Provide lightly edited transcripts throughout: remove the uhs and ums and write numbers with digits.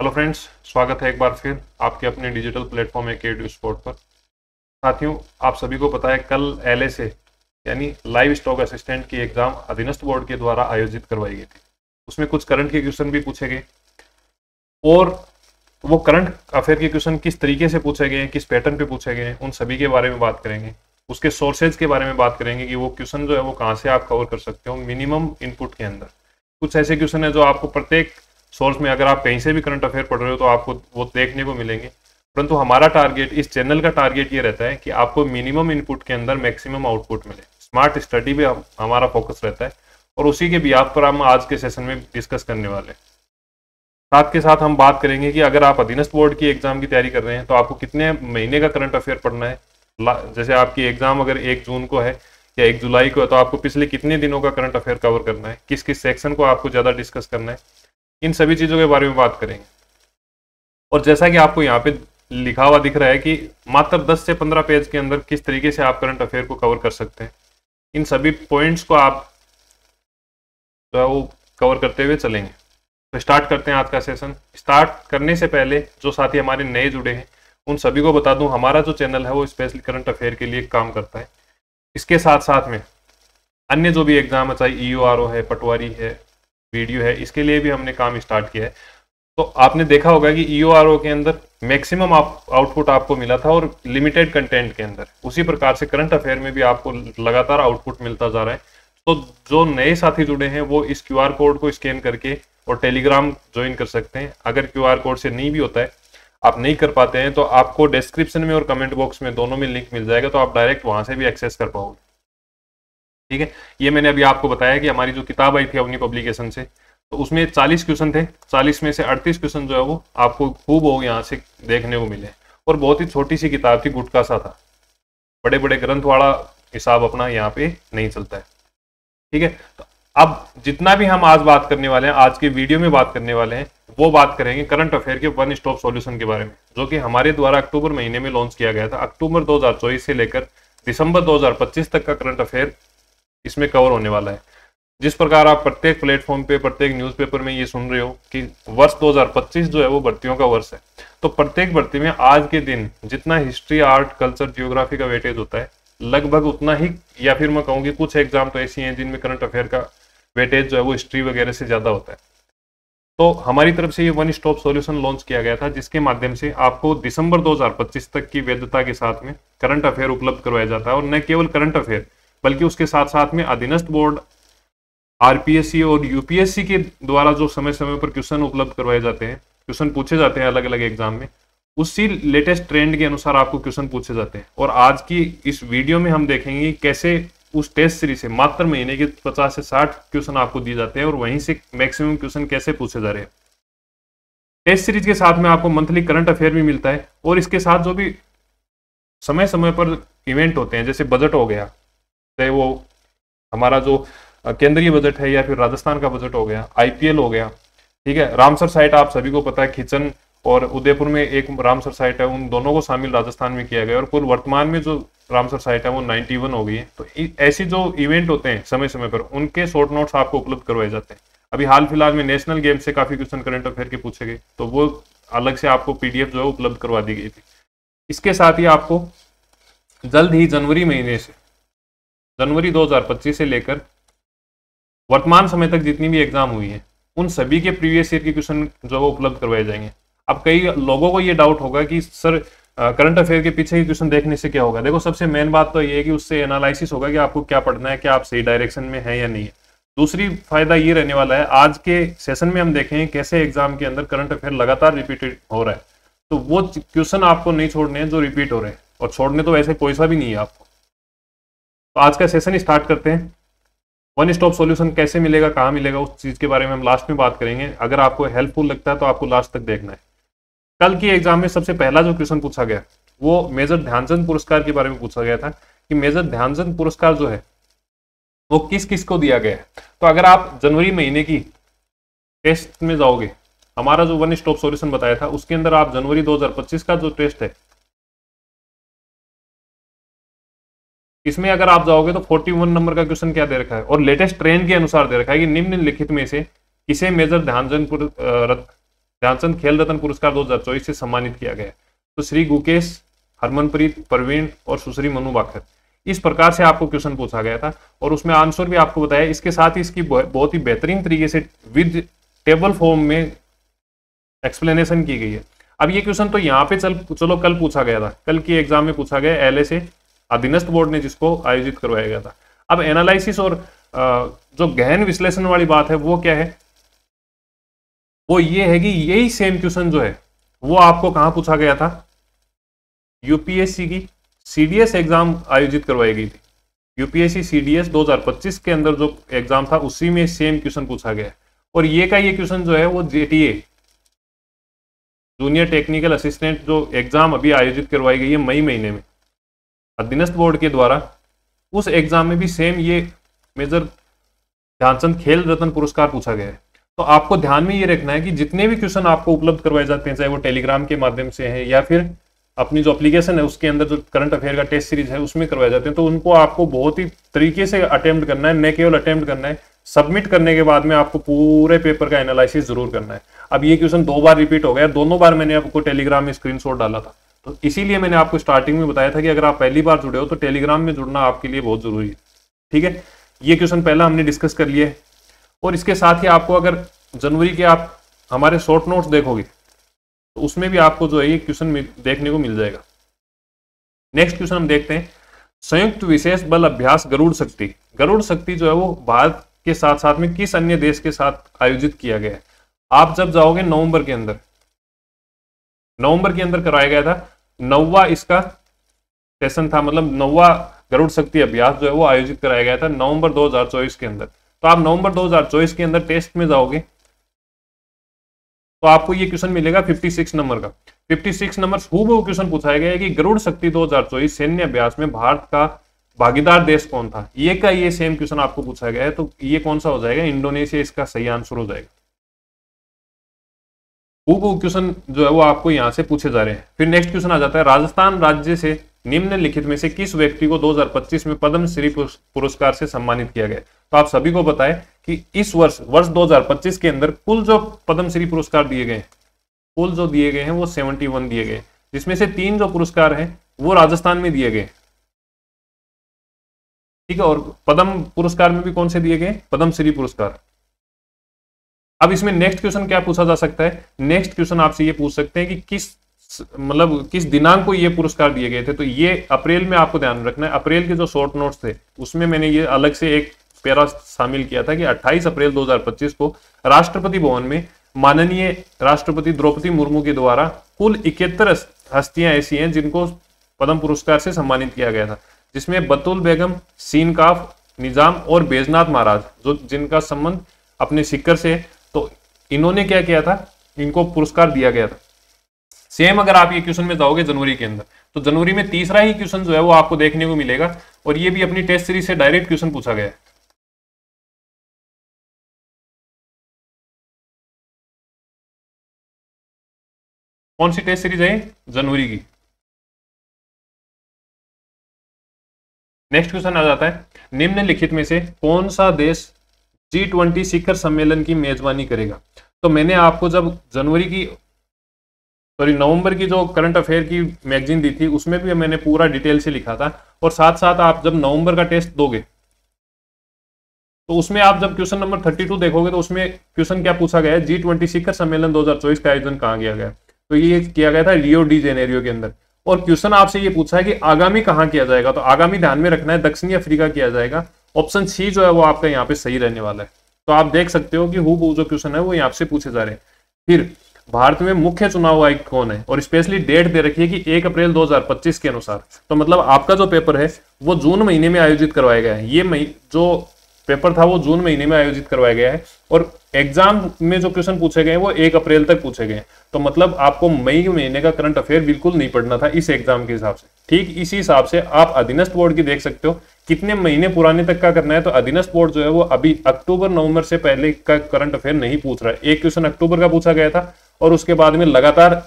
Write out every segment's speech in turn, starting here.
Hello friends, स्वागत है एक बार फिर आपके अपने डिजिटल प्लेटफॉर्म एकेडू स्पोर्ट पर। साथियों, आप सभी को पता है कल एलएसए यानी लाइव स्टॉक असिस्टेंट की एग्जाम अधीनस्थ बोर्ड के द्वारा आयोजित करवाई गई थी। उसमें कुछ करंट के क्वेश्चन भी पूछे गए और वो करंट अफेयर के क्वेश्चन किस तरीके से पूछे गए, किस पैटर्न पे पूछे गए, उन सभी के बारे में बात करेंगे। उसके सोर्सेज के बारे में बात करेंगे कि वो क्वेश्चन जो है वो कहाँ से आप कवर कर सकते हो मिनिमम इनपुट के अंदर। कुछ ऐसे क्वेश्चन है जो आपको प्रत्येक सोर्स में, अगर आप कहीं से भी करंट अफेयर पढ़ रहे हो तो आपको वो देखने को मिलेंगे। परंतु हमारा टारगेट, इस चैनल का टारगेट ये रहता है कि आपको मिनिमम इनपुट के अंदर मैक्सिमम आउटपुट मिले। स्मार्ट स्टडी पे हमारा फोकस रहता है और उसी के बिहाफ पर हम आज के सेशन में डिस्कस करने वाले हैं। साथ के साथ हम बात करेंगे कि अगर आप अधीनस्थ बोर्ड की एग्जाम की तैयारी कर रहे हैं तो आपको कितने महीने का करंट अफेयर पढ़ना है। जैसे आपकी एग्जाम अगर 1 जून को है या 1 जुलाई को है तो आपको पिछले कितने दिनों का करंट अफेयर कवर करना है, किस किस सेक्शन को आपको ज़्यादा डिस्कस करना है, इन सभी चीज़ों के बारे में बात करेंगे। और जैसा कि आपको यहाँ पे लिखा हुआ दिख रहा है कि मात्र 10 से 15 पेज के अंदर किस तरीके से आप करंट अफेयर को कवर कर सकते हैं, इन सभी पॉइंट्स को आप जो है वो कवर करते हुए चलेंगे। तो स्टार्ट करते हैं आज का सेशन। स्टार्ट करने से पहले जो साथी हमारे नए जुड़े हैं उन सभी को बता दूं, हमारा जो चैनल है वो स्पेशली करंट अफेयर के लिए काम करता है। इसके साथ साथ में अन्य जो भी एग्जाम है, चाहे ईओआरओ है, पटवारी है, वीडियो है, इसके लिए भी हमने काम स्टार्ट किया है। तो आपने देखा होगा कि ईओआरओ के अंदर मैक्सिमम आउटपुट आपको मिला था और लिमिटेड कंटेंट के अंदर, उसी प्रकार से करंट अफेयर में भी आपको लगातार आउटपुट मिलता जा रहा है। तो जो नए साथी जुड़े हैं वो इस क्यूआर कोड को स्कैन करके और टेलीग्राम ज्वाइन कर सकते हैं। अगर क्यूआर कोड से नहीं भी होता है, आप नहीं कर पाते हैं, तो आपको डिस्क्रिप्शन में और कमेंट बॉक्स में दोनों में लिंक मिल जाएगा, तो आप डायरेक्ट वहां से भी एक्सेस कर पाओगे। ठीक है, ये मैंने अभी आपको बताया कि हमारी जो किताब आई थी अपनी पब्लिकेशन से, तो उसमें 40 क्वेश्चन थे। 40 में से 38 क्वेश्चन जो है वो आपको खूब हो यहाँ से देखने को मिले और बहुत ही छोटी सी किताब थी, गुटका सा था। बड़े बड़े ग्रंथ वाला हिसाब अपना यहाँ पे नहीं चलता है। ठीक है, तो अब जितना भी हम आज बात करने वाले हैं, आज के वीडियो में बात करने वाले हैं, वो बात करेंगे करंट अफेयर के वन स्टॉप सॉल्यूशन के बारे में, जो कि हमारे द्वारा अक्टूबर महीने में लॉन्च किया गया था। अक्टूबर 2024 से लेकर दिसंबर 2025 तक का करंट अफेयर इसमें कवर होने वाला है। जिस प्रकार आप प्रत्येक प्लेटफॉर्म पे, प्रत्येक न्यूज़पेपर में ये सुन रहे हो कि वर्ष 2025 जो है वो भर्तियों का वर्ष है, तो प्रत्येक भर्ती में आज के दिन जितना हिस्ट्री, आर्ट, कल्चर, जियोग्राफी का वेटेज होता है, लगभग उतना ही, या फिर मैं कहूँगी कुछ एग्जाम तो ऐसी हैं जिनमें करंट अफेयर का वेटेज जो है वो हिस्ट्री वगैरह से ज़्यादा होता है। तो हमारी तरफ से ये वन स्टॉप सॉल्यूशन लॉन्च किया गया था, जिसके माध्यम से आपको दिसंबर 2025 तक की वैधता के साथ में करंट अफेयर उपलब्ध करवाया जाता है। और न केवल करंट अफेयर, बल्कि उसके साथ साथ में अधीनस्थ बोर्ड, आरपीएससी और यूपीएससी के द्वारा जो समय समय पर क्वेश्चन उपलब्ध करवाए जाते हैं, क्वेश्चन पूछे जाते हैं अलग अलग एग्जाम में, उसी लेटेस्ट ट्रेंड के अनुसार आपको क्वेश्चन पूछे जाते हैं। और आज की इस वीडियो में हम देखेंगे कैसे उस टेस्ट सीरीज से मात्र महीने के 50 से 60 क्वेश्चन आपको दिए जाते हैं और वहीं से मैक्सिमम क्वेश्चन कैसे पूछे जा रहे हैं। टेस्ट सीरीज के साथ में आपको मंथली करंट अफेयर भी मिलता है और इसके साथ जो भी समय समय पर इवेंट होते हैं, जैसे बजट हो गया, चाहे वो हमारा जो केंद्रीय बजट है या फिर राजस्थान का बजट हो गया, आईपीएल हो गया। ठीक है, रामसर साइट आप सभी को पता है, खिचन और उदयपुर में एक रामसर साइट है, उन दोनों को शामिल राजस्थान में किया गया और कुल वर्तमान में जो रामसर साइट है वो 91 हो गई है। तो ऐसी जो इवेंट होते हैं समय समय पर, उनके शॉर्ट नोट्स आपको उपलब्ध करवाए जाते हैं। अभी हाल फिलहाल में नेशनल गेम से काफी क्वेश्चन करंट अफेयर के पूछे गए, तो वो अलग से आपको पीडीएफ जो है उपलब्ध करवा दी गई थी। इसके साथ ही आपको जल्द ही जनवरी महीने से, जनवरी 2025 से लेकर वर्तमान समय तक जितनी भी एग्जाम हुई है, उन सभी के प्रीवियस ईयर के क्वेश्चन जो है वो उपलब्ध करवाए जाएंगे। अब कई लोगों को ये डाउट होगा कि सर करंट अफेयर के पीछे ही क्वेश्चन देखने से क्या होगा। देखो, सबसे मेन बात तो ये है कि उससे एनालिसिस होगा कि आपको क्या पढ़ना है, क्या आप सही डायरेक्शन में है या नहीं है। दूसरी फायदा ये रहने वाला है, आज के सेशन में हम देखेंगे कैसे एग्जाम के अंदर करंट अफेयर लगातार रिपीटेड हो रहा है, तो वो क्वेश्चन आपको नहीं छोड़ने हैं जो रिपीट हो रहे हैं, और छोड़ने तो वैसे कोई सा भी नहीं है आपको। तो आज का सेशन स्टार्ट करते हैं। वन स्टॉप सॉल्यूशन कैसे मिलेगा, कहाँ मिलेगा, उस चीज के बारे में हम लास्ट में बात करेंगे। अगर आपको हेल्पफुल लगता है तो आपको लास्ट तक देखना है। कल की एग्जाम में सबसे पहला जो क्वेश्चन पूछा गया वो मेजर ध्यानचंद पुरस्कार के बारे में पूछा गया था कि मेजर ध्यानचंद पुरस्कार जो है वो किस किस को दिया गया है। तो अगर आप जनवरी महीने की टेस्ट में जाओगे, हमारा जो वन स्टॉप सॉल्यूशन बताया था उसके अंदर आप जनवरी 2025 का जो टेस्ट है, इसमें अगर आप जाओगे तो 41 नंबर का क्वेश्चन क्या दे रखा है, और लेटेस्ट ट्रेंड के अनुसार दे रखा है कि निम्नलिखित में से किसे मेजर ध्यानचंद ध्यानचंद खेल रत्न पुरस्कार 2024 से सम्मानित किया गया है। तो श्री गुकेश, हरमनप्रीत, प्रवीण और सुश्री मनु बाखर, इस प्रकार से आपको क्वेश्चन पूछा गया था और उसमें आंसर भी आपको बताया। इसके साथ ही इसकी बहुत ही बेहतरीन तरीके से विद टेबल फॉर्म में एक्सप्लेनेशन की गई है। अब ये क्वेश्चन तो यहाँ पे चलो कल पूछा गया था, कल की एग्जाम में पूछा गया एलए से, अधीनस्थ बोर्ड ने जिसको आयोजित करवाया गया था। अब एनालिसिस और जो गहन विश्लेषण वाली बात है वो क्या है, वो ये है कि यही सेम क्वेश्चन जो है वो आपको कहां पूछा गया था, यूपीएससी की सीडीएस एग्जाम आयोजित करवाई गई थी। यूपीएससी सीडीएस 2025 के अंदर जो एग्जाम था उसी में सेम क्वेश्चन पूछा गया है। और ये क्वेश्चन जो है वो जेटीए, जूनियर टेक्निकल असिस्टेंट जो एग्जाम अभी आयोजित करवाई गई है मई महीने में अधीनस्थ बोर्ड के द्वारा, उस एग्जाम में भी सेम ये मेजर ध्यानचंद खेल रत्न पुरस्कार पूछा गया है। तो आपको ध्यान में ये रखना है कि जितने भी क्वेश्चन आपको उपलब्ध करवाए जाते हैं, चाहे वो टेलीग्राम के माध्यम से है या फिर अपनी जो एप्लीकेशन है उसके अंदर जो करंट अफेयर का टेस्ट सीरीज है उसमें करवाए जाते हैं, तो उनको आपको बहुत ही तरीके से अटेम्प्ट करना है, न केवल अटेम्प्ट करना है, सबमिट करने के बाद में आपको पूरे पेपर का एनालिसिस जरूर करना है। अब ये क्वेश्चन 2 बार रिपीट हो गया, दोनों बार मैंने आपको टेलीग्राम में स्क्रीनशॉट डाला था, तो इसीलिए मैंने आपको स्टार्टिंग में बताया था कि अगर आप पहली बार जुड़े हो तो टेलीग्राम में जुड़ना आपके लिए बहुत जरूरी है। ठीक है, ये क्वेश्चन पहला हमने डिस्कस कर लिया है। और इसके साथ ही आपको अगर जनवरी के आप हमारे शॉर्ट नोट्स देखोगे तो उसमें भी आपको जो है ये क्वेश्चन देखने को मिल जाएगा। नेक्स्ट क्वेश्चन हम देखते हैं, संयुक्त विशेष बल अभ्यास गरुड़ शक्ति। गरुड़ शक्ति जो है वो भारत के साथ साथ में किस अन्य देश के साथ आयोजित किया गया है? आप जब जाओगे नवंबर के अंदर कराया गया था, 9वां इसका सेशन था, मतलब 9वां गरुड़ शक्ति अभ्यास जो है वो आयोजित कराया गया था नवंबर 2024 के अंदर। तो आप नवंबर 2024 के अंदर टेस्ट में जाओगे तो आपको ये क्वेश्चन मिलेगा 56 नंबर का। 56 नंबर हूबहू क्वेश्चन पूछा गया है कि गरुड़ शक्ति 2024 सैन्य अभ्यास में भारत का भागीदार देश कौन था। ये सेम क्वेश्चन आपको पूछा गया है, तो ये कौन सा हो जाएगा? इंडोनेशिया इसका सही आंसर हो जाएगा। हूबहू क्वेश्चन जो है वो आपको यहां से पूछे जा रहे हैं। फिर नेक्स्ट क्वेश्चन आ जाता है, राजस्थान राज्य से निम्नलिखित में से किस व्यक्ति को 2025 में पद्मश्री पुरस्कार से सम्मानित किया गया? तो आप सभी को पता है कि इस वर्ष 2025 के अंदर कुल जो पद्मश्री पुरस्कार दिए गए हैं वो 71 दिए गए, जिसमें से 3 जो पुरस्कार हैं वो राजस्थान में दिए गए। ठीक है, और पद्म पुरस्कार में भी कौन से दिए गए? पद्मश्री पुरस्कार। अब इसमें नेक्स्ट क्वेश्चन क्या पूछा जा सकता है? नेक्स्ट क्वेश्चन आपसे ये पूछ सकते हैं कि किस दिनांक को ये पुरस्कार दिए गए थे। तो ये अप्रैल में आपको ध्यान रखना है। अप्रैल के जो शॉर्ट नोट्स थे उसमें मैंने ये अलग से एक पैरा शामिल किया था कि 28 अप्रैल 2025 को राष्ट्रपति भवन में माननीय राष्ट्रपति द्रौपदी मुर्मू के द्वारा कुल 71 हस्तियां ऐसी हैं जिनको पद्म पुरस्कार से सम्मानित किया गया था, जिसमें बतुल बेगम, सीनकाफ निजाम और बैजनाथ महाराज जो जिनका संबंध अपने सिक्कर से, तो इन्होंने क्या किया था, इनको पुरस्कार दिया गया था। सेम अगर आप ये क्वेश्चन में जाओगे जनवरी के अंदर तो जनवरी में तीसरा ही क्वेश्चन जो है वो आपको देखने को मिलेगा, और ये भी अपनी टेस्ट सीरीज से डायरेक्ट क्वेश्चन पूछा गया है। कौन सी टेस्ट सीरीज है? जनवरी की। नेक्स्ट क्वेश्चन आ जाता है, निम्नलिखित में से कौन सा देश G20 शिखर सम्मेलन की मेजबानी करेगा? तो मैंने आपको जब नवंबर की जो करंट अफेयर की मैगजीन दी थी उसमें भी मैंने पूरा डिटेल से लिखा था, और साथ साथ आप जब नवंबर का टेस्ट दोगे तो उसमें आप जब क्वेश्चन नंबर 32 देखोगे तो उसमें क्वेश्चन क्या पूछा गया है? G20 शिखर सम्मेलन 2024 का आयोजन कहाँ किया गया? तो ये किया गया था रियो डी जेनेरियो के अंदर। और क्वेश्चन आपसे ये पूछा है कि आगामी कहाँ किया जाएगा? तो आगामी ध्यान में रखना है, दक्षिणी अफ्रीका किया जाएगा। ऑप्शन सी जो है वो आपका यहाँ पे सही रहने वाला है। तो आप देख सकते हो कि हूबहू जो क्वेश्चन है वो यहाँ से पूछे जा रहे हैं। फिर भारत में मुख्य चुनाव आयुक्त कौन है? और स्पेशली डेट दे रखी है कि 1 अप्रैल 2025 के अनुसार। तो मतलब आपका जो पेपर है वो जून महीने में आयोजित करवाया गया है। ये जो पेपर था वो जून महीने में आयोजित करवाया गया है, और एग्जाम में जो क्वेश्चन पूछे गए वो 1 अप्रैल तक पूछे गए। तो मतलब आपको मई महीने का करंट अफेयर बिल्कुल नहीं पढ़ना था इस एग्जाम के हिसाब से। ठीक इसी हिसाब से आप अधीनस्थ बोर्ड की देख सकते हो कितने महीने पुराने तक का करना है। तो अधीनस्थ बोर्ड जो है वो अभी अक्टूबर नवंबर से पहले का करंट अफेयर नहीं पूछ रहा है। एक क्वेश्चन अक्टूबर का पूछा गया था और उसके बाद में लगातार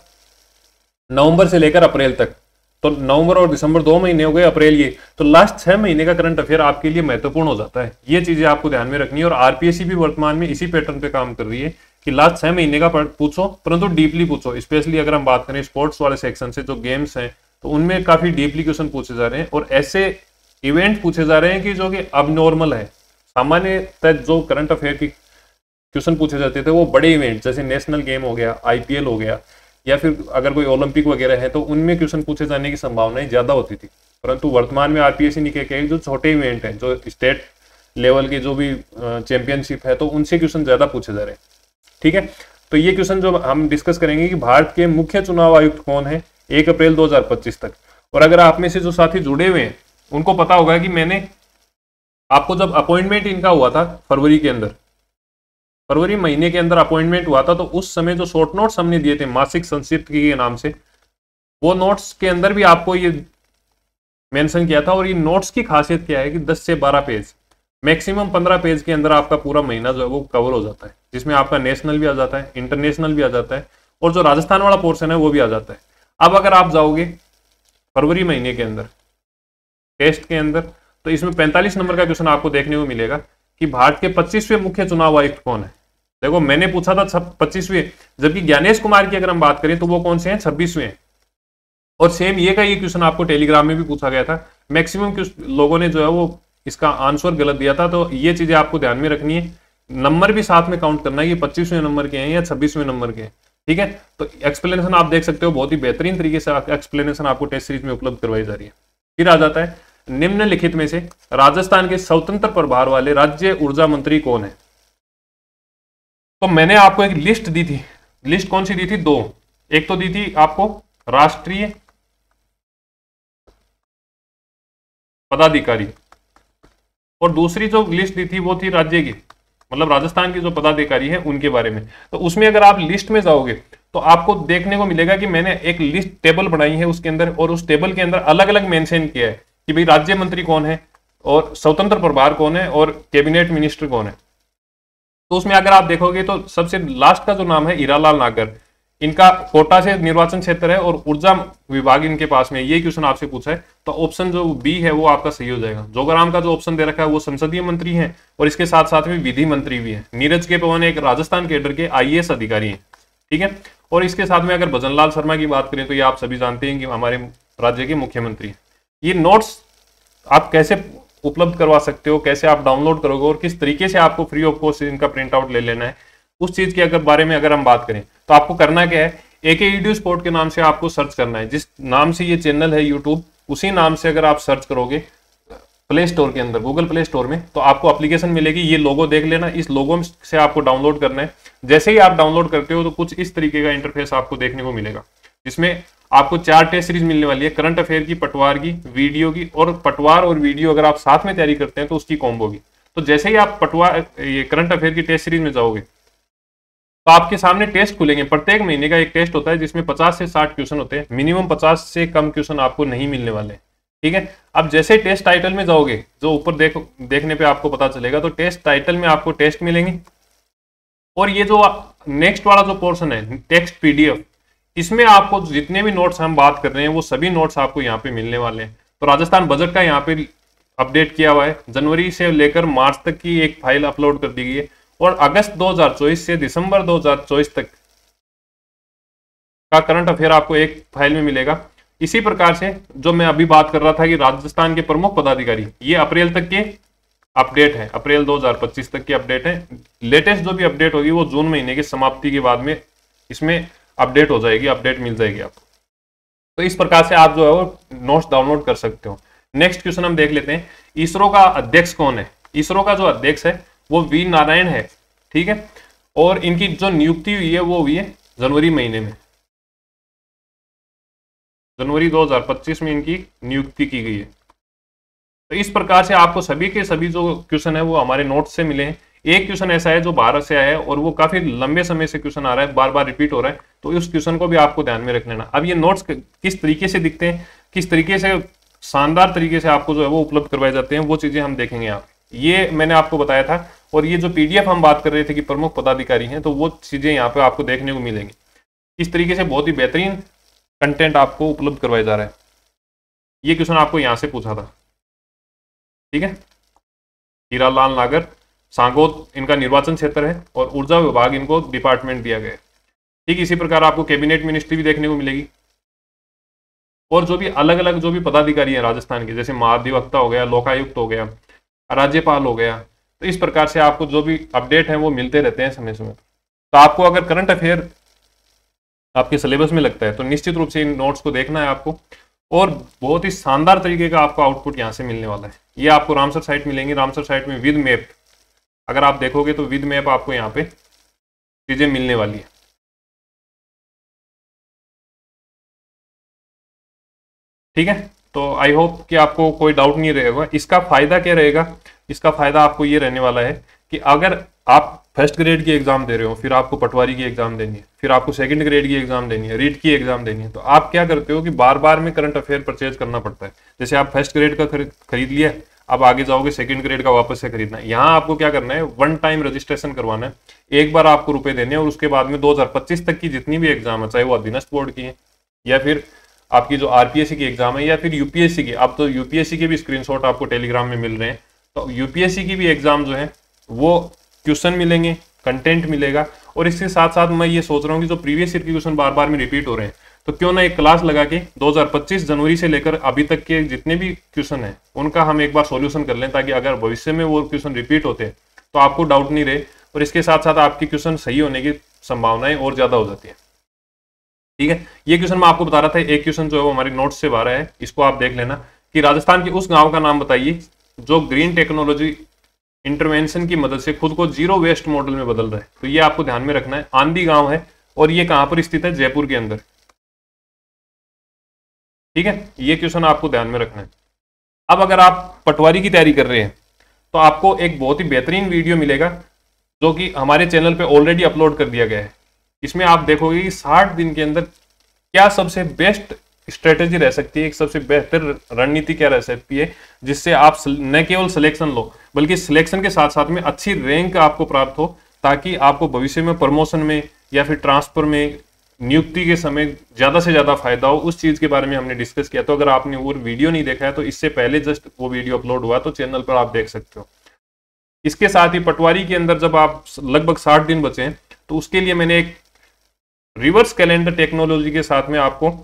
नवंबर से लेकर अप्रैल तक, तो नवंबर और दिसंबर 2 महीने हो गए, अप्रैल ये, तो लास्ट 6 महीने का करंट अफेयर आपके लिए महत्वपूर्ण हो जाता है। ये चीजें आपको ध्यान में रखनी है। और आरपीएससी भी वर्तमान में इसी पैटर्न पे काम कर रही है कि लास्ट 6 महीने का पूछो, परंतु डीपली पूछो। स्पेशली अगर हम बात करें स्पोर्ट्स वाले सेक्शन से, जो गेम्स हैं, तो उनमें काफी डीपली क्वेश्चन पूछे जा रहे हैं और ऐसे इवेंट पूछे जा रहे हैं कि जो कि अब नॉर्मल है। सामान्यतः जो करंट अफेयर की क्वेश्चन पूछे जाते थे वो बड़े इवेंट जैसे नेशनल गेम हो गया, आईपीएल हो गया, या फिर अगर कोई ओलंपिक वगैरह है तो उनमें क्वेश्चन पूछे जाने की संभावनाएं ज्यादा होती थी। परंतु वर्तमान में आरपीएससी ने क्या किया, जो छोटे इवेंट हैं, जो स्टेट लेवल के जो भी चैंपियनशिप है, तो उनसे क्वेश्चन ज्यादा पूछे जा रहे हैं। ठीक है, तो ये क्वेश्चन जो हम डिस्कस करेंगे कि भारत के मुख्य चुनाव आयुक्त कौन है 1 अप्रैल 2025 तक। और अगर आप में से जो साथी जुड़े हुए हैं उनको पता होगा कि मैंने आपको जब अपॉइंटमेंट इनका हुआ था फरवरी महीने के अंदर अपॉइंटमेंट हुआ था, तो उस समय जो शॉर्ट नोट्स हमने दिए थे मासिक संक्षिप्त के नाम से, वो नोट्स के अंदर भी आपको ये मेंशन किया था। और ये नोट्स की खासियत क्या है कि 10 से 12 पेज, मैक्सिमम 15 पेज के अंदर आपका पूरा महीना जो है वो कवर हो जाता है, जिसमें आपका नेशनल भी आ जाता है, इंटरनेशनल भी आ जाता है, और जो राजस्थान वाला पोर्शन है वो भी आ जाता है। अब अगर आप जाओगे फरवरी महीने के अंदर टेस्ट के अंदर, तो इसमें 45 नंबर का क्वेश्चन आपको देखने को मिलेगा कि भारत के 25वें मुख्य चुनाव आयुक्त कौन है। देखो मैंने पूछा था 25वें, जबकि ज्ञानेश कुमार की अगर हम बात करें तो वो कौन से हैं, 26वें। और सेम ये का ये क्वेश्चन आपको टेलीग्राम में भी पूछा गया था। मैक्सिमम लोगों ने जो है वो इसका आंसर गलत दिया था, तो ये चीजें आपको ध्यान में रखनी है। नंबर भी साथ में काउंट करना है, ये 25वें नंबर के हैं या 26वें नंबर के हैं। ठीक है, तो एक्सप्लेनेशन आप देख सकते हो, बहुत ही बेहतरीन तरीके से एक्सप्लेनेशन आपको टेस्ट सीरीज में उपलब्ध करवाई जा रही है। फिर आ जाता है निम्नलिखित में से राजस्थान के स्वतंत्र प्रभार वाले राज्य ऊर्जा मंत्री कौन है। तो मैंने आपको एक लिस्ट दी थी, लिस्ट कौन सी दी थी, 2। एक तो दी थी आपको राष्ट्रीय पदाधिकारी, और दूसरी जो लिस्ट दी थी वो थी राज्य की, मतलब राजस्थान के जो पदाधिकारी हैं उनके बारे में। तो उसमें अगर आप लिस्ट में जाओगे तो आपको देखने को मिलेगा कि मैंने एक लिस्ट टेबल बनाई है उसके अंदर, और उस टेबल के अंदर अलग अलग मेंशन किया है कि भाई राज्य मंत्री कौन है, और स्वतंत्र प्रभार कौन है, और कैबिनेट मिनिस्टर कौन है। तो उसमें अगर आप देखोगे तो सबसे लास्ट का जो नाम है हीरालाल नागर, इनका कोटा से निर्वाचन क्षेत्र है और ऊर्जा विभाग इनके पास में। ये क्वेश्चन आपसे पूछा है तो ऑप्शन जो बी है वो आपका सही हो जाएगा। जोगाराम का जो ऑप्शन दे रखा है वो संसदीय मंत्री हैं और इसके साथ साथ में विधि मंत्री भी हैं। नीरज के पवन एक राजस्थान कैडर के आईएएस अधिकारी हैं। ठीक है, और इसके साथ में अगर भजनलाल शर्मा की बात करें तो ये आप सभी जानते हैं कि हमारे राज्य के मुख्यमंत्री हैं। ये नोट्स आप कैसे उपलब्ध करवा सकते हो, कैसे आप डाउनलोड करोगे और किस तरीके से आपको फ्री ऑफ कॉस्ट इनका प्रिंट आउट ले लेना है, उस चीज के अगर बारे में अगर हम बात करें तो आपको करना क्या है, एके ईडीयू स्पोर्ट के नाम से आपको सर्च करना है। जिस नाम से ये चैनल है यूट्यूब, उसी नाम से अगर आप सर्च करोगे प्ले स्टोर के अंदर, गूगल प्ले स्टोर में, तो आपको एप्लीकेशन मिलेगी। ये लोगो देख लेना, इस लोगो से आपको डाउनलोड करना है। जैसे ही आप डाउनलोड करते हो तो कुछ इस तरीके का इंटरफेस आपको देखने को मिलेगा, जिसमें आपको 4 टेस्ट सीरीज मिलने वाली है, करंट अफेयर की, पटवार की, वीडियो की, और पटवार और वीडियो अगर आप साथ में तैयारी करते हैं तो उसकी कॉम्बो की। तो जैसे ही आप पटवार ये करंट अफेयर की टेस्ट सीरीज में जाओगे तो आपके सामने टेस्ट खुलेंगे। प्रत्येक महीने का एक टेस्ट होता है जिसमें 50 से 60 क्वेश्चन होते हैं। मिनिमम 50 से कम क्वेश्चन आपको नहीं मिलने वाले। ठीक है, अब जैसे टेस्ट टाइटल में जाओगे, जो ऊपर देखने पे आपको पता चलेगा, तो टेस्ट टाइटल में आपको टेस्ट मिलेंगे। और ये जो नेक्स्ट वाला जो पोर्शन है टेक्स्ट पीडीएफ, इसमें आपको जितने भी नोट्स हम बात कर रहे हैं वो सभी नोट्स आपको यहाँ पे मिलने वाले हैं। तो राजस्थान बजट का यहाँ पे अपडेट किया हुआ है, जनवरी से लेकर मार्च तक की एक फाइल अपलोड कर दी गई है, और अगस्त 2024 से दिसंबर 2024 तक का करंट अफेयर आपको एक फाइल में मिलेगा। इसी प्रकार से जो मैं अभी बात कर रहा था कि राजस्थान के प्रमुख पदाधिकारी, ये अप्रैल तक के अपडेट है, अप्रैल 2025 तक की अपडेट है। लेटेस्ट जो भी अपडेट होगी वो जून महीने की समाप्ति के बाद में इसमें अपडेट हो जाएगी, अपडेट मिल जाएगी आपको। तो इस प्रकार से आप जो है वो नोट्स डाउनलोड कर सकते हो। नेक्स्ट क्वेश्चन हम देख लेते हैं, इसरो का अध्यक्ष कौन है। इसरो का जो अध्यक्ष है वो वी नारायण है। ठीक है, और इनकी जो नियुक्ति हुई है वो हुई है जनवरी महीने में, जनवरी 2025 में इनकी नियुक्ति की गई है। तो इस प्रकार से आपको सभी के सभी जो क्वेश्चन है वो हमारे नोट्स से मिले हैं। एक क्वेश्चन ऐसा है जो भारत से आया है और वो काफी लंबे समय से क्वेश्चन आ रहा है, बार बार रिपीट हो रहा है, तो उस क्वेश्चन को भी आपको ध्यान में रख लेना। अब ये नोट्स किस तरीके से दिखते हैं, किस तरीके से शानदार तरीके से आपको जो है वो उपलब्ध करवाए जाते हैं, वो चीजें हम देखेंगे। आप ये मैंने आपको बताया था, और ये जो पीडीएफ हम बात कर रहे थे कि प्रमुख पदाधिकारी हैं, तो वो चीजें यहाँ पे आपको देखने को मिलेंगी। इस तरीके से बहुत ही बेहतरीन कंटेंट आपको उपलब्ध करवाया जा रहा है। ये क्वेश्चन आपको यहाँ से पूछा था। ठीक है, हीरालाल नागर सांगोद इनका निर्वाचन क्षेत्र है और ऊर्जा विभाग इनको डिपार्टमेंट दिया गया है। ठीक इसी प्रकार आपको कैबिनेट मिनिस्ट्री भी देखने को मिलेगी। और जो भी अलग अलग जो भी पदाधिकारी हैं राजस्थान के, जैसे महाधिवक्ता हो गया, लोकायुक्त हो गया, राज्यपाल हो गया, तो इस प्रकार से आपको जो भी अपडेट है वो मिलते रहते हैं समय समय। तो आपको अगर करंट अफेयर आपके सिलेबस में लगता है तो निश्चित रूप से इन नोट्स को देखना है आपको, और बहुत ही शानदार तरीके का आपको आउटपुट यहाँ से मिलने वाला है। ये आपको रामसर साइट मिलेंगी, रामसर साइट में विद मैप, अगर आप देखोगे तो विद मैप आपको यहाँ पे चीजें मिलने वाली है। ठीक है, तो आई होप कि आपको कोई डाउट नहीं रहेगा। इसका फायदा क्या रहेगा, इसका फायदा आपको ये रहने वाला है कि अगर आप फर्स्ट ग्रेड की एग्जाम दे रहे हो, फिर आपको पटवारी की एग्जाम देनी है, फिर आपको सेकंड ग्रेड की एग्जाम देनी है, रीट की एग्जाम देनी है, तो आप क्या करते हो कि बार बार में करंट अफेयर परचेज करना पड़ता है। जैसे आप फर्स्ट ग्रेड का खरीद लिया, अब आगे जाओगे सेकंड ग्रेड का वापस से खरीदना है। यहाँ आपको क्या करना है, वन टाइम रजिस्ट्रेशन करवाना है, एक बार आपको रुपए देने हैं, और उसके बाद में 2025 तक की जितनी भी एग्जाम है, चाहे वो अधीनस्थ बोर्ड की है या फिर आपकी जो आरपीएससी की एग्जाम है या फिर यूपीएससी की, अब तो यूपीएससी के भी स्क्रीनशॉट आपको टेलीग्राम में मिल रहे हैं, तो यूपीएससी की भी एग्जाम जो है वो क्वेश्चन मिलेंगे, कंटेंट मिलेगा। और इसके साथ साथ मैं ये सोच रहा हूँ कि जो प्रीवियस ईयर के क्वेश्चन बार बार में रिपीट हो रहे हैं, तो क्यों ना एक क्लास लगा के 2025 जनवरी से लेकर अभी तक के जितने भी क्वेश्चन हैं उनका हम एक बार सॉल्यूशन कर लें, ताकि अगर भविष्य में वो क्वेश्चन रिपीट होते हैं तो आपको डाउट नहीं रहे, और इसके साथ साथ आपके क्वेश्चन सही होने की संभावनाएं और ज्यादा हो जाती है। ठीक है, ये क्वेश्चन मैं आपको बता रहा था, एक क्वेश्चन जो है वो हमारी नोट्स से बाहर है, इसको आप देख लेना कि राजस्थान के उस गांव का नाम बताइए जो ग्रीन टेक्नोलॉजी इंटरवेंशन की मदद से खुद को जीरो वेस्ट मॉडल में बदल रहा है। तो ये आपको ध्यान में रखना है। आंधी गांव है और ये कहां पर स्थित है, जयपुर के अंदर। ठीक है, ये क्वेश्चन आपको ध्यान में रखना है। अब अगर आप पटवारी की तैयारी कर रहे हैं तो आपको एक बहुत ही बेहतरीन वीडियो मिलेगा जो कि हमारे चैनल पे ऑलरेडी अपलोड कर दिया गया है। इसमें आप देखोगे कि 60 दिन के अंदर क्या सबसे बेस्ट स्ट्रेटेजी रह सकती है, एक सबसे बेहतर रणनीति क्या रह सकती है, जिससे आप न केवल सिलेक्शन लो बल्कि सिलेक्शन के साथ साथ में अच्छी रैंक आपको प्राप्त हो, ताकि आपको भविष्य में प्रमोशन में या फिर ट्रांसफर में, नियुक्ति के समय ज्यादा से ज्यादा फायदा हो। उस चीज के बारे में हमने डिस्कस किया। तो अगर आपने वो वीडियो नहीं देखा है तो इससे पहले जस्ट वो वीडियो अपलोड हुआ तो चैनल पर आप देख सकते हो। इसके साथ ही पटवारी के अंदर जब आप लगभग 60 दिन बचे हैं तो उसके लिए मैंने एक रिवर्स कैलेंडर टेक्नोलॉजी के साथ में आपको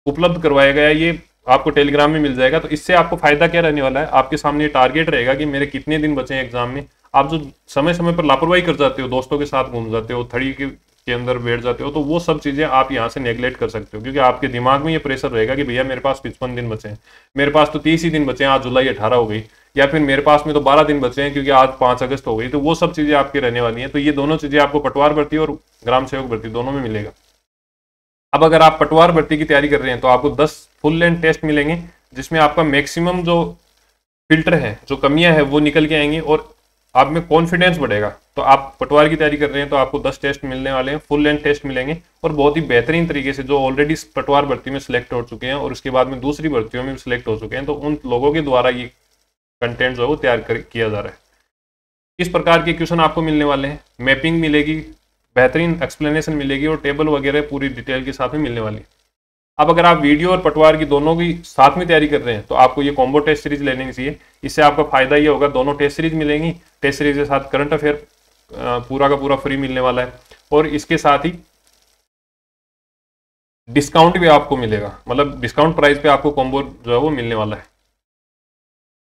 उपलब्ध करवाया गया, ये आपको टेलीग्राम में मिल जाएगा। तो इससे आपको फायदा क्या रहने वाला है, आपके सामने टारगेट रहेगा कि मेरे कितने दिन बचे हैं एग्जाम में। आप जो समय समय पर लापरवाही कर जाते हो, दोस्तों के साथ घूम जाते हो, थड़ी के अंदर बैठ जाते हो, तो वो सब चीजें आप यहाँ से नेग्लेक्ट कर सकते हो, क्योंकि आपके दिमाग में ये प्रेशर रहेगा कि भैया मेरे पास 55 दिन बचे हैं, मेरे पास तो 30 ही दिन बचे हैं, आज जुलाई 18 हो गई, या फिर मेरे पास में तो 12 दिन बचे हैं क्योंकि आज 5 अगस्त हो गई। तो वो सब चीजें आपकी रहने वाली हैं। तो ये दोनों चीजें आपको पटवार भर्ती और ग्राम सेवक भर्ती दोनों में मिलेगा। अब अगर आप पटवार भर्ती की तैयारी कर रहे हैं तो आपको 10 फुल लेंथ टेस्ट मिलेंगे, जिसमें आपका मैक्सिमम जो फिल्टर है, जो कमियां हैं वो निकल के आएंगी और आप में कॉन्फिडेंस बढ़ेगा। तो आप पटवार की तैयारी कर रहे हैं तो आपको 10 टेस्ट मिलने वाले हैं, फुल लेंथ टेस्ट मिलेंगे, और बहुत ही बेहतरीन तरीके से जो ऑलरेडी पटवार भर्ती में सिलेक्ट हो चुके हैं और उसके बाद में दूसरी भर्तियों में भी सिलेक्ट हो चुके हैं, तो उन लोगों के द्वारा ये कंटेंट जो है वो तैयार किया जा रहा है। इस प्रकार के क्वेश्चन आपको मिलने वाले हैं, मैपिंग मिलेगी, बेहतरीन एक्सप्लेनेशन मिलेगी और टेबल वगैरह पूरी डिटेल के साथ में मिलने वाली है। अब अगर आप वीडियो और पटवार की दोनों की साथ में तैयारी कर रहे हैं तो आपको ये कॉम्बो टेस्ट सीरीज लेनी चाहिए। इससे आपका फायदा ये होगा, दोनों टेस्ट सीरीज मिलेंगी, टेस्ट सीरीज के साथ करंट अफेयर पूरा का पूरा फ्री मिलने वाला है, और इसके साथ ही डिस्काउंट भी आपको मिलेगा, मतलब डिस्काउंट प्राइस पे आपको कॉम्बो जो है वो मिलने वाला है।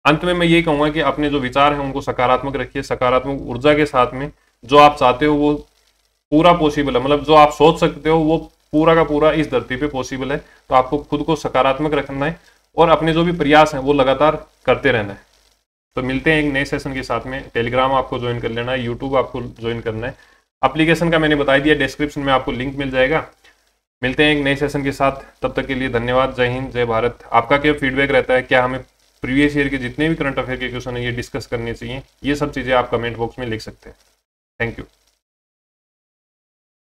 अंत में मैं ये कहूंगा कि अपने जो विचार हैं उनको सकारात्मक रखिए, सकारात्मक ऊर्जा के साथ में जो आप चाहते हो वो पूरा पॉसिबल है, मतलब जो आप सोच सकते हो वो पूरा का पूरा इस धरती पे पॉसिबल है। तो आपको खुद को सकारात्मक रखना है और अपने जो भी प्रयास हैं वो लगातार करते रहना है। तो मिलते हैं एक नए सेशन के साथ में। टेलीग्राम आपको ज्वाइन कर लेना है, यूट्यूब आपको ज्वाइन करना है, एप्लीकेशन का मैंने बता दिया, डिस्क्रिप्शन में आपको लिंक मिल जाएगा। मिलते हैं एक नए सेशन के साथ, तब तक के लिए धन्यवाद। जय हिंद, जय भारत। आपका क्या फीडबैक रहता है, क्या हमें प्रीवियस ईयर के जितने भी करंट अफेयर के क्वेश्चन है ये डिस्कस करने चाहिए, ये सब चीज़ें आप कमेंट बॉक्स में लिख सकते हैं। Thank you.